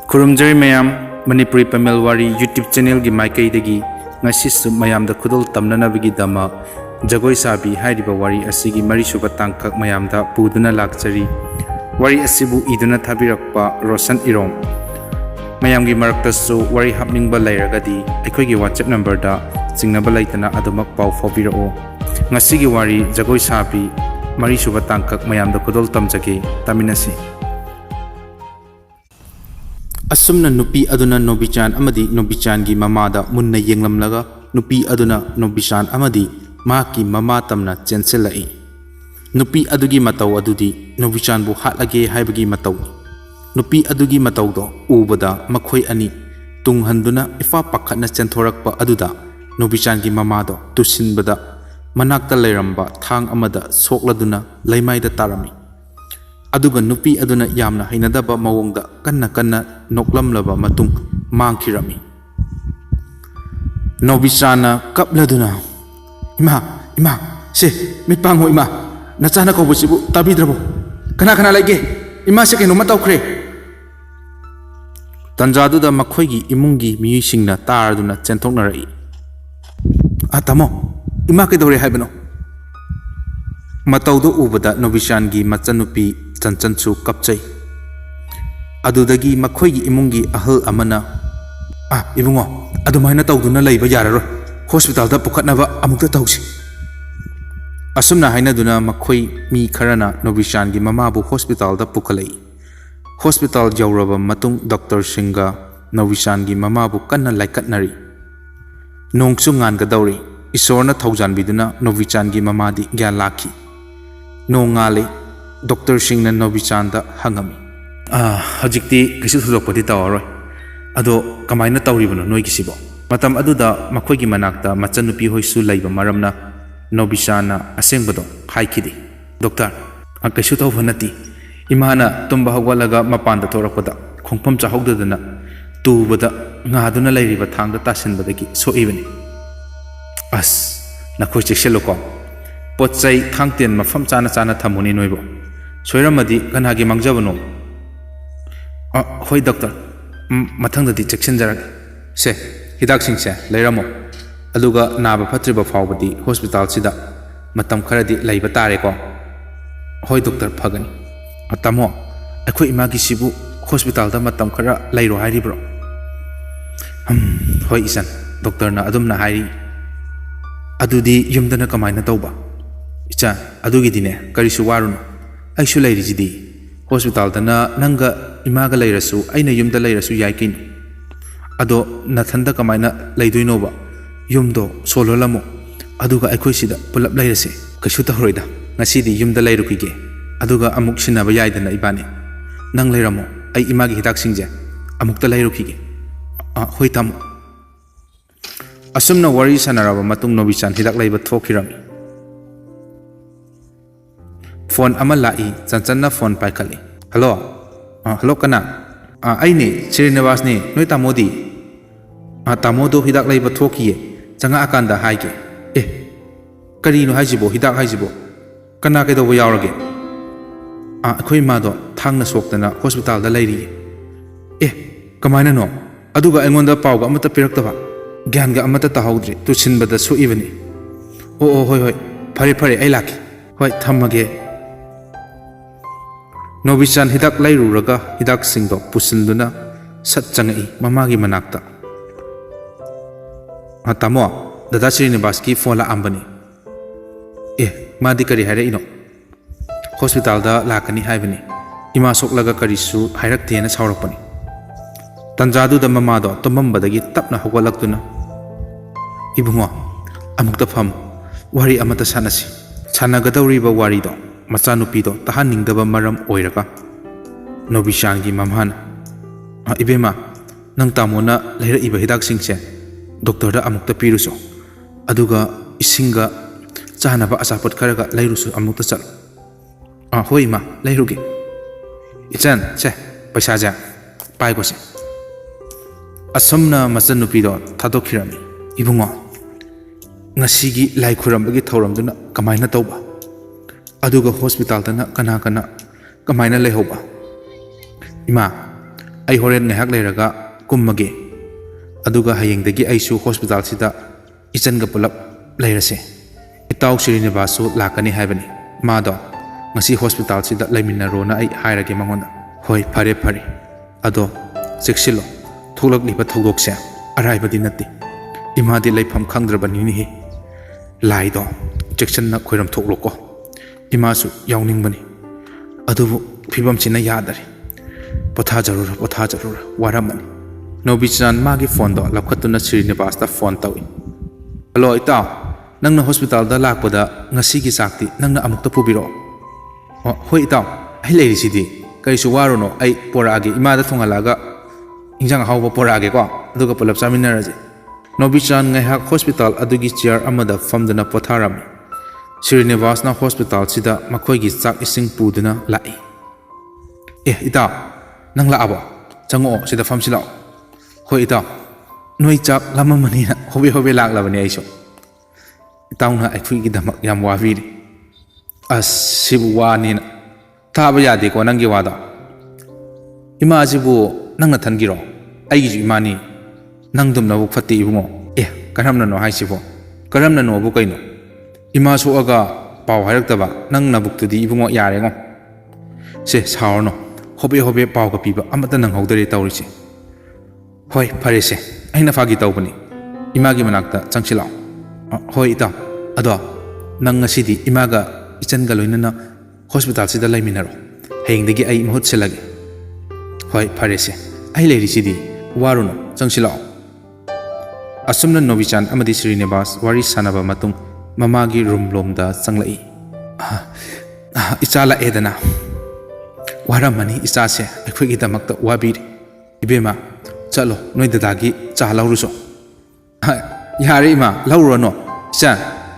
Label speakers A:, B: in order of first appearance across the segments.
A: Kurumjari mayam Manipuri Pamel Wari YouTube channel gi maikaidagi ngasisu mayamda khudol tamnanabagi dama JAGOI SABI hairiba wari asigi marisuba tangkak mayamda puduna lakchari wari asibu iduna THABIRAKPA Roshan Irom mayamgi maraktasu wari hapningba lairagadi aikoigi WhatsApp number da singnaba laitana adumak pau fawbirao ngasigi wari JAGOI SABI marisuba tangkak mayamda khudol tamjage taminasi Asumna nupi aduna nobichan amadi nobichan gi mamada munna yenglamlaga nupi aduna nobichan amadi maki mama tamna chenselai nupi adugi matau adudi nobichan bu hatlage haibagi matau nupi adugi matau do ubada makhoi ani tunghanduna ifa pakhatna chenthorakpa aduda nobichan gi mama do tusinbada manakta leiramba thang amada sokladuna laimaida tarami aduga nupi aduna yamna hainadaba mawongda kanna noklamlaba matung mangkhirami nobichana kapladuna ima se mitpango ima nachana ko busibu tabidrabo kana laige ima se keno matawkhre tanjaduda makhoigi imungi miyisingna taraduna chenthoknarai atamo ima kedore haibano mataudo ubada nobichan gi machanupi chanchanchu kapchai adudagi makhoigi imungi ahal amana ibungo adumaina tawduna leiba yararo hospital da pukhatnaba amukta tawsi asumna hainaduna makhoi mi kharana nobichan gi mamabu hospital da pukhalai hospital jawraba matung doctor singa nobichan gi mamabu kanna laikatnari nongchu ngan ga dawri isorna thaujan biduna nobichan gi mamadi gyan lakhi nongale doctor singna nobichan da hangami hajikti kisu thulokpati tawroi ado kamaina tawribono noi kisibo matam aduda makhoi gi manakta machanupi hoisu laiba maramna nobicana asengbado haikidi doctor akisu tawfanati imana tumba hawalaga mapanda thorakpada khongpam chahogdadana tubada ngaduna lairiba thangda tasinbadagi soibani nakhoi chekseloko pochai thangten mafam chana thamuni noibo soiramadi kanagi mangjabano hoi doctor mathangdadi cheksenjarage se hidak singse leiramo aduga naba phatriba fawbadi hospital sida matam kharadi leiba tare ko hoi doctor phagani atamo akhoi imagi sibu hospital da matam khara leiro hairibro hoi isan doctor na adumna hairi adudi yumdana kamaina tawba icha adugi dine karisu waruna aishu leiriji hospital dana nanga imaga leirasu aina yumda leirasu yaikin ado nathanda kamaina leidoinoba yumdo sololamo aduga aikoi sida pulap leirase kaishu tahroida ngasidi yumda leirukige aduga amuk sinaba yaidana ibani nang leiramo ai imagi hidak singje amukta leirukige hoi tamo asumna wari sanaraba matung nobichan hidak leiba thokirami phone ama lai chanchanna phone paikali hello kana aine Srinivas ni noi tamodi tamodo hidak leiba thokiye changa akanda haige kari no haijibo hidak haijibo kana ke do yaurage akhoi ma do thangna soktana hospital da leiri kamaina no aduga engonda pawga amata piraktaba gyan ga amata tahaudri tu sinbada su ibani hoi phare ai laki hoi thamage nobichan hidak lairuraga hidak singdo pusinduna sat changai mamagi manakta tamo dada Srinivas ki phone la ambani madi kari hare ino hospital da lakani haibani ima soklaga karisu hairakthena saurakpani tanjadu da mamado tomambadagi tapna hogalaktuna ibungo amukta pham wari amata sanasi sanagadawriba wari do machanupi do tahaningdaba maram oiraga nobichan gi mamhana ibema nang tamona leira iba hidak singse doctor da amukta piruso aduga isinga chanaba asapot kharaga leirusu amukta chal hoi ma leiruge ichan che paisa ja pai ko se asomna machanupi do thadokhirami ibungo ngasigi lai khuramagi thauramduna kamaina tawba aduga hospital dana kana kamaina lehoba ima ai horen ngahak leiraga kummage aduga hayengdagi aisu hospital sida ichanga pulap leirase itaw Srinivasu lakani haibani mado ngasi hospital sida laiminarona ai hairage mangonda hoi phare phare ado seksilo thulakliba thogokse araibadi natti imadi laifam khangdrabani ni laido section na khoiram thokloko imasu yawningbani adubu phibam china yadare potha jarura waramani Nobichan magi phone do lapkhatuna Srinivas ta phone tawi hello itaw nangna hospital da lakpada ngasi gi sakti nangna amukta pubiro hoi itaw ai leiri sidi kaisu warono ai porage imada thongalaga injang hawba porage ko aduga pulap saminaraje Nobichan ngahak hospital adugi chair amada famdana potharami Srinivas na hospital sida makhoi gi chak ising puduna lai itaw nang la abo chango sida famsilao hoi itaw noi chak lamamani na hobe lak labani aiso itaw na ai gi damak yam waviri asibu wani na thaba yade ko nangi wada ima jibu nangna thangiro ai gi imani nangdum na buk phati ibungo karamna no haisibo karamna no bu kaino ima so aga paw hairak nang na buk tudi ibungo yare ngo se saurno hobe paw ka piba amata nang hawdare tawrisi hoi phare se aina fagi tawbani imagi manakta changsilao hoi ita ado nang ngasidi imaga ichanga loinana hospital sida laiminaro hayengdagi ai mahut selage hoi phare se ai leiri sidi waruno changsilao asumna Nobichan amadi Srinivas wari sanaba matung mamagi room lomda changlai ichala edana waramani isase akhoi damakta wabiri ibema chalo noi dadagi cha lauruso yare ima lauro no cha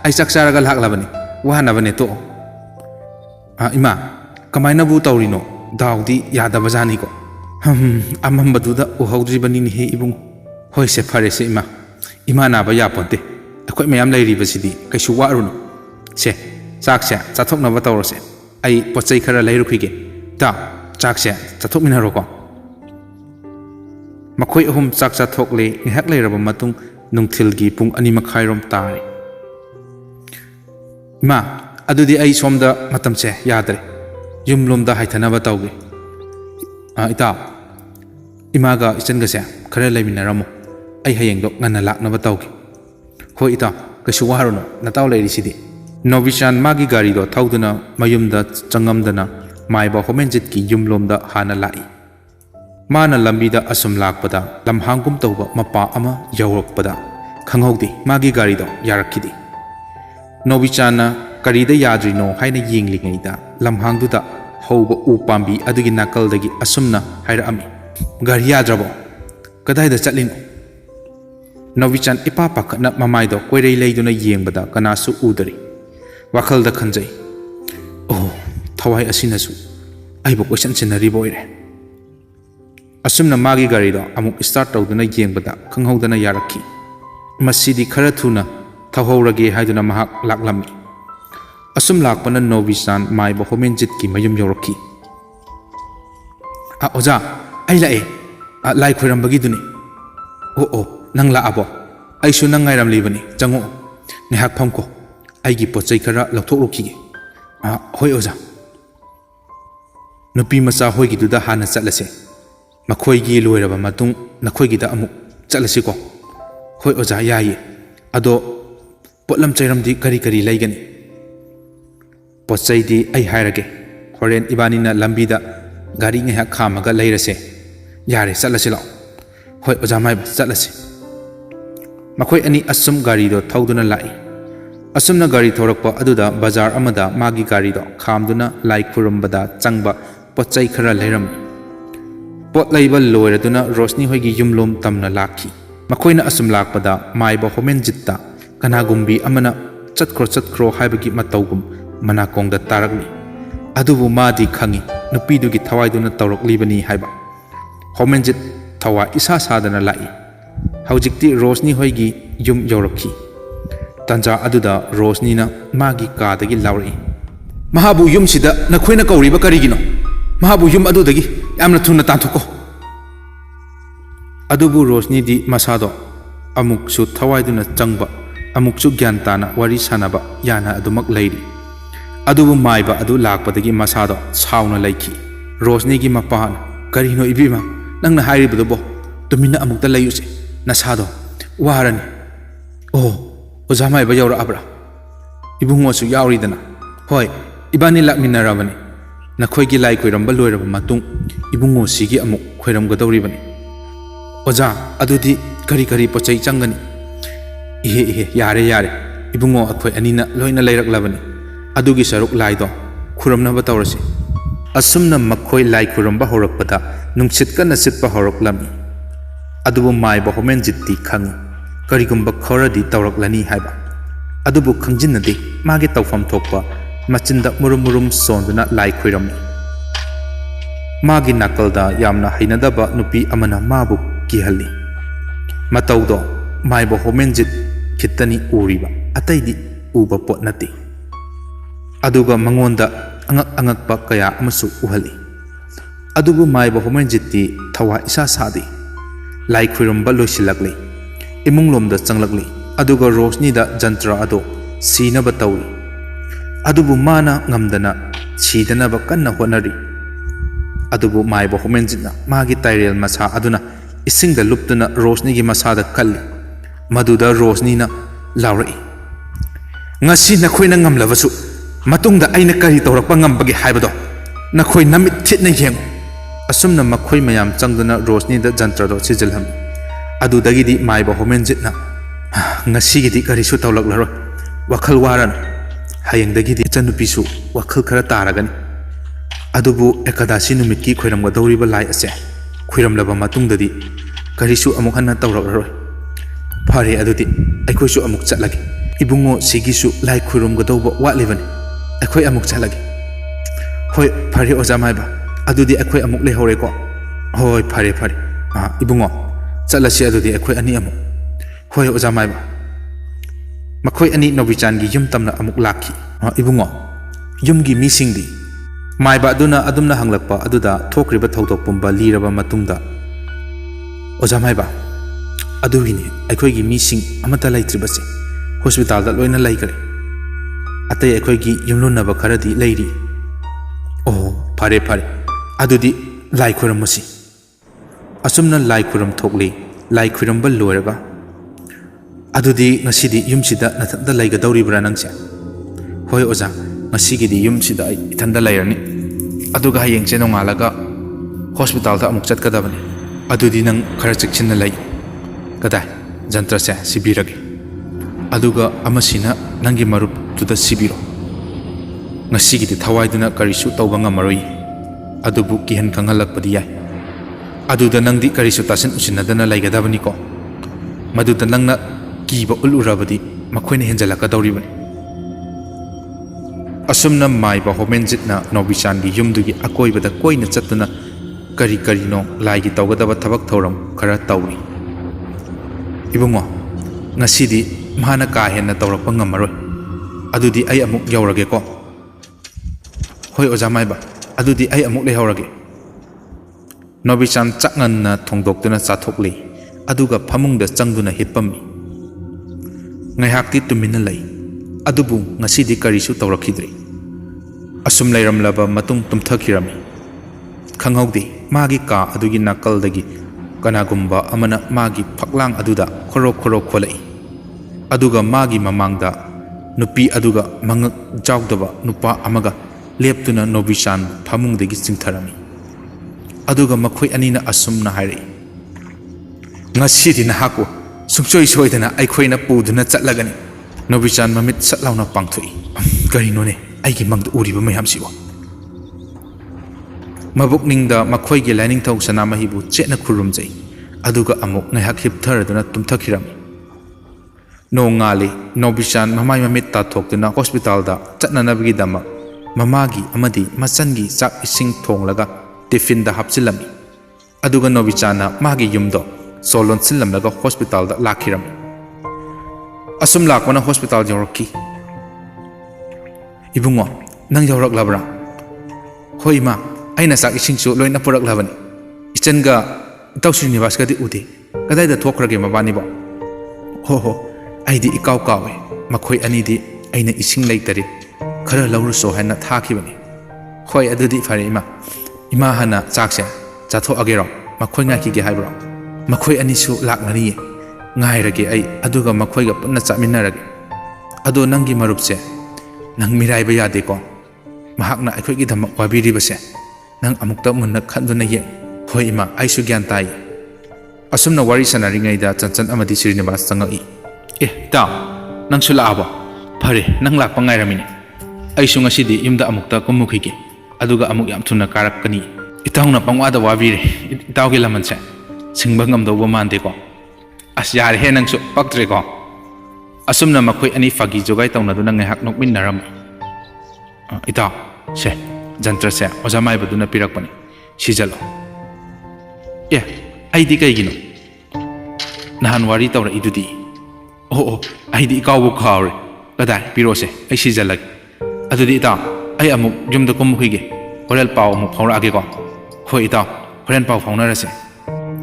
A: ai chaksaraga laklabani wahanabane to ima kamaina bu tawrino daudi yadabajani ko amambaduda uhawdribani ni he ibung hoi se phare se ima na ba ya ponte akhoi mayam lairi basidi kaisu waruno se chakse chathokna ba tawrose ai pochai khara lairu khige ta chakse chathokminaro ko makhoi ahum chak chathokle ngihak leiraba matung nungthilgi pung 2:30 rom tare ma adudi ai somda matamse yadre yumlomda haithanaba tawge ita imaga ichenga se khara laiminaramo ai hayengdo ngana laknaba tawge hoi ita kasu waruno nataw leiri sidi Nobichan magi gari do thauduna mayumda changamdana maiba homenjit ki yumlomda hana lai mana lambida asum lakpada lamhangkum tawba mapa ama yawrakpada khanghaudi magi gari do yarakkidi Nobichanna karida yadrino haina yenglingaida lamhangduda hauba u pambi adugi nakalдagi asumna haira ami gari yadrabo kadaida chatlino Nobichan ipa pakna mamaido koirei leiduna yengbada kanasu udari wakhalda khanjai thawai asinasu aibo question chinari boire asumna magi gari do amuk start tawduna yengbada khanghaudana yarakki masidi khara thuna thawhaurage haiduna mahak laklami asum lakpana Nobichan maibo homenjit ki mayum yorakki oja ai lae lai khoirambagi duni nang la abo aisu nang ngairam libani chango ngihak phamko aigi pochai khara lathokrokhige hoi oja nupi macha hoigi duda hana chatlase makhoi gi loiraba matung nakhoi gi da amuk chatlase ko hoi oja yayi ado potlam chairamdi kari laigani pochai di ai hairage horen ibani na lambi da gari ngihak khamaga leirase yare chatlase lao hoi oja mai chatlase makhoi ani asum gari do thauduna lai asumna gari thorakpa aduda bazar amada magi gari do khamduna lai khurambada changba pochai khara leiram pot laiba loiraduna Rosni hoigi yumlom tamna lakhi makhoina asum lakpada maiba homen jitta kana gumbi amana chatkro haibagi matawgum mana kongda tarakni adubu madi khangi nupidugi thawaiduna tawraklibani haiba homen jit thawa isa sadana lai haujikti Rosni hoigi yum yaurakhi tanja aduda Rosni na magi kadagi lauri mahabu yum sida nakhoina kauriba karigino mahabu yum adudagi yamna thuna tanthoko Adubu Rosni di masado amuksu thawaiduna changba amuksu gyan tana wari sanaba yana adumak leiri adubu maiba adu lakpadagi masado sauna laiki Rosni gi mapana karino ibima nangna hairibadu bo tumina amukta layuse nasado warani oh oza maiba yawra abra ibungo su yawridana hoi ibani lakminarabani nakhoi lai khoiramba loiraba matung ibungo sigi amuk khoiramgadawribani oza adudi kari kari pochai changani ihe yare yare ibungo akhoi anina loina lairaklabani adugi saruk laido khuramnaba tawrasi asumna makhoi lai khuramba horakpada nungsit kana sitpa horoklami adubu maiba homen jitti khang karigumba khoradi tawraklani haiba adubu khangjinade mage tawfam thokpa machinda murum sonduna lai khoirami magi nakalda yamna hainadaba nupi amana mabu kihalli matawdo maiba homenjit khitani uriba ataidi uba pot nati aduga mangonda angakpa kaya amasu uhali adubu maiba homenjitti thawa isa sadi lai khoiramba loisilakli imunglomda changlakli aduga Rosni da jantra ado sinaba tawi adubu mana ngamdana sidanaba kanna honari adubu maiba homenjitna magi tairel masa aduna isingda luptuna Rosni gi masada kalli maduda Rosni na lawrai ngasi nakhoina ngamlabasu matungda aina kari tawrakpa ngambagi haibado nakhoi namit thitna yeng asumna makhoi mayam changduna Rosni da jantra do sijilham adudagi di maiba homenjitna ngasi gi di kari su tawlaklaro wakhal waran hayengdagi di chanupisu wakhal khara taragani adubu ekadasi numikki khoiramgadawriba lai ase khoiramlaba matungdadi karisu amuk hanna tawrakroi phare adudi aikhoisu amuk chatlagi ibungo sigisu lai khoiramgadawba watlibani akhoi amuk chatlagi hoi phare oja maiba adudi akhoi amuk lehore ko hoi phare ibungo chatlasi adudi akhoi ani amuk hoi oja maiba makhoi ani Nobichan gi yum tamna amuk lakhi ibungo yumgi misingdi maiba aduna adumna hanglakpa aduda thokriba thodok pumba liraba matungda oja maiba adugini akhoi mising amata laitribase hospital da loina laikare atay akhoi yumlunaba kharadi lairi oh phare adudi lai khoramasi asumna lai khoram thokli lai khoramba loiraga adudi ngasidi yumsida nathanda laigadawribra nangse hoi oja ngasigidi yumsida ithanda lairani aduga hayengche nongalaga hospital da amuk chatkadabani adudi nang khara chekchinna lai kadai jantra se sibirage aduga amasina nangi marup tuda sibiro ngasigidi thawaiduna karisu tawba ngamaroi adubu kihan khangalakpadi yai aduda nangdi karisu tasin usinadana laigadabani ko maduda nangna kiba ulurabadi makhoina henjalakadawribani asumna maiba homenjitna Nobichan gi yumdugi akoibada koina chatuna kari no laigi tawgadaba thabak thoram khara tawri ibungo ngasidi mahana ka henna tawrakpa ngamaroi adudi ai amuk yawrage ko hoi oja maiba adudi ai amuk lehawrage Nobichan chaknganna thongdoktuna chathokli aduga phamungda changduna hitpami ngaihakti tumina lai adubu ngasidi karisu tawrakhidri asum lairamlaba matung tumthakirami khanghaudi magi ka adugi nakaldagi kanagumba amana magi phaklang aduda khorok kholai aduga magi mamangda nupi aduga mangak jawdaba nupa amaga leptuna Nobichan phamungdagi chingtharami aduga makhoi anina asumna hairi ngasidi nahako sumchoi soidana aikhoina puduna chatlagani Nobichan mamit satlawna pangthoi karinone aigi mangda uriba mayamsiwa mabukningda makhoigi lining thau sanamahibu chena khurumjai aduga amuk ngaihak hiptharaduna tumthakirami nongali Nobichan mamai mamit ta thoktuna hospital da chatnanabgi dama mamagi amadi machangi chak ising thonglaga tiffin da hapchilami aduga Nobichan magi yumdo solon sillamlaga hospital da lakhirami asum lakwana hospital jorki ibungo nang yawrak labra hoima aina sak ising chu loina purak labani ichanga tawsu university ude Kadayda thokhrage mabani bo. Ho aidi ikaw kawe makhoi anidi aina ising leitari khara lawruso haina thakibani. Hoi adudi fare ima hana chakse chatho agero makhoi nga kige haibro. Makhoi anisu laknari ngairage ai aduga makhoi ga punna chaminarage. Ado nangi marupse nang mirai ba yade ko. Mahakna akhoi gi dhamak wabiri base nang amukta munna khanduna ye. Hoi ima aisu gyan tai. Asumna wari sanari ngaida chanchan amadi Srinivas changai. Ta nang sula aba phare nang lakpa ngairamini. Aisu ngasidi yumda amukta kumukhige aduga amuk yam thuna karakani. Itawna pangwada wabire itawge lamanse singba ngamdawba mande ko. As yare he nangsu paktre ko. Asumna makhoi ani fagi jogai tawnaduna ngaihak nokminnaram. Itaw se jantra se ojamai baduna pirakpani sijalo. Aidi kaigino nahan wari tawra idudi. Aidi ikaw khawre kadai pirose ai sijalag. Adudi itaw ai amuk jumda kumukhige horel paw amuk phawrage ko. Hoi itaw horen paw phawnarase.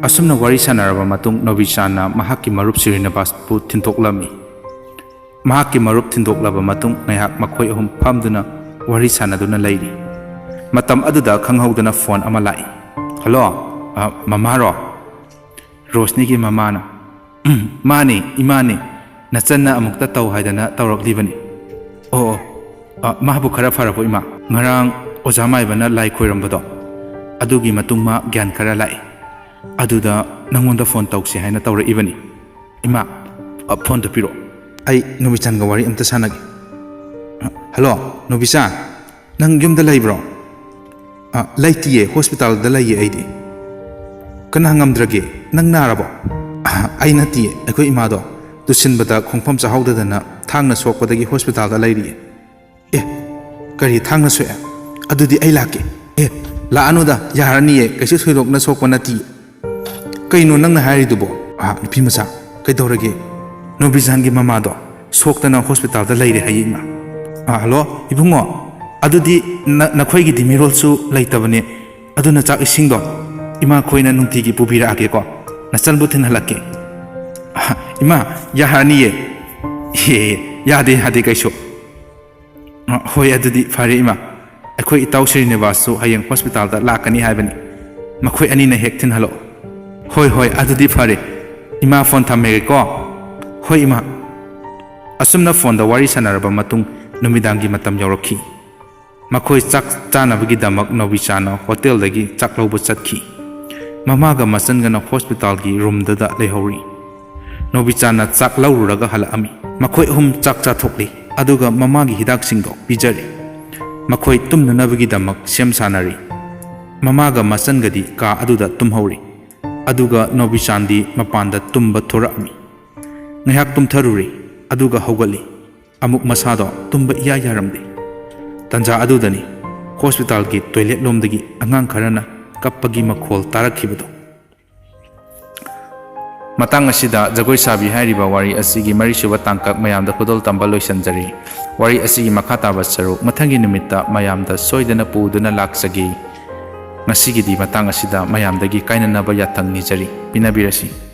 A: Asumna wari sanaraba matung Nobichanna mahakki marup Srinivas pu thintoklami. Mahakki marup thintoklaba matung ngaihak makhoi ahum phamduna wari sanaduna leiri. Matam aduda khanghaudana phone ama lai. Hello mama ro Rosni ki mama na mani imani nachanna amukta taw haidana tawraklibani. Mahabu khara farapo ima ngarang ojamai bana lai khoirambado adugi matung ma gyan khara lai aduda nangonda phone tawse haina tawra ibani. Ima phone to piro ai Nobichan ga wari amta sanagi. Hello Nobichan nang yumda laibro? Laitiye hospital da laiye aidi. Kana ngamdrage nang narabo? Ai natiye akoi imado tusinbada khongpham chahaudadana thangna sokpadagi hospital da lairi. Kari thangna soya adudi ai lake. La anuda yaraniye kaisu thoidokna sokpa nati. Kaino nangna hairidubo nupi macha kaidorage Nobichan gi mamado soktana hospital da lairi hayima. Hello ibungo adudi nakhoi gi dimirol su laitabane aduna chak isingdo ima khoina nungti gi pubira ake ko nachalbu thin halake. Ima yaraniye yade hade kaisu. Hoi adudi fare ima akhoi itaw Srinivas su hayeng hospital da lakani haibani. Makhoi ani na hek thin halo. Hoi adudi fare ima phone thammege ko. Hoi ima asumna phone da wari sanaraba matung numidangi matam yaurokhi. Makhoi chak chanabagi damak Nobichanna hotel dagi chak lawba chatki. Mamaga machangana hospital gi room da lehori. Nobichanna chak lawruraga halami. Makhoi hum chak chathokli aduga mamagi hidak singdo pijari. Makhoi tumnanabagi damak sem sanari. Mamaga machangadi ka aduda tumhori. Aduga Nobichandi mapanda tumba thorami. Ngaihak tumtharuri aduga haugali. Amuk masado tumba iya yaramdi. Tanja adudani hospital ki toilet lomdagi angang kharana kappagi makhol tarakhibado. Matang asida jagoi sabi hairiba wari asigi marisuba tangkak mayamda khudol tamba loisanjari. Wari asigi makhataba saru mathangi numitta mayamda soidana puduna laksagi. Ngasigidi matang asida mayamdagi kainanaba yathang nijari pinabirasi.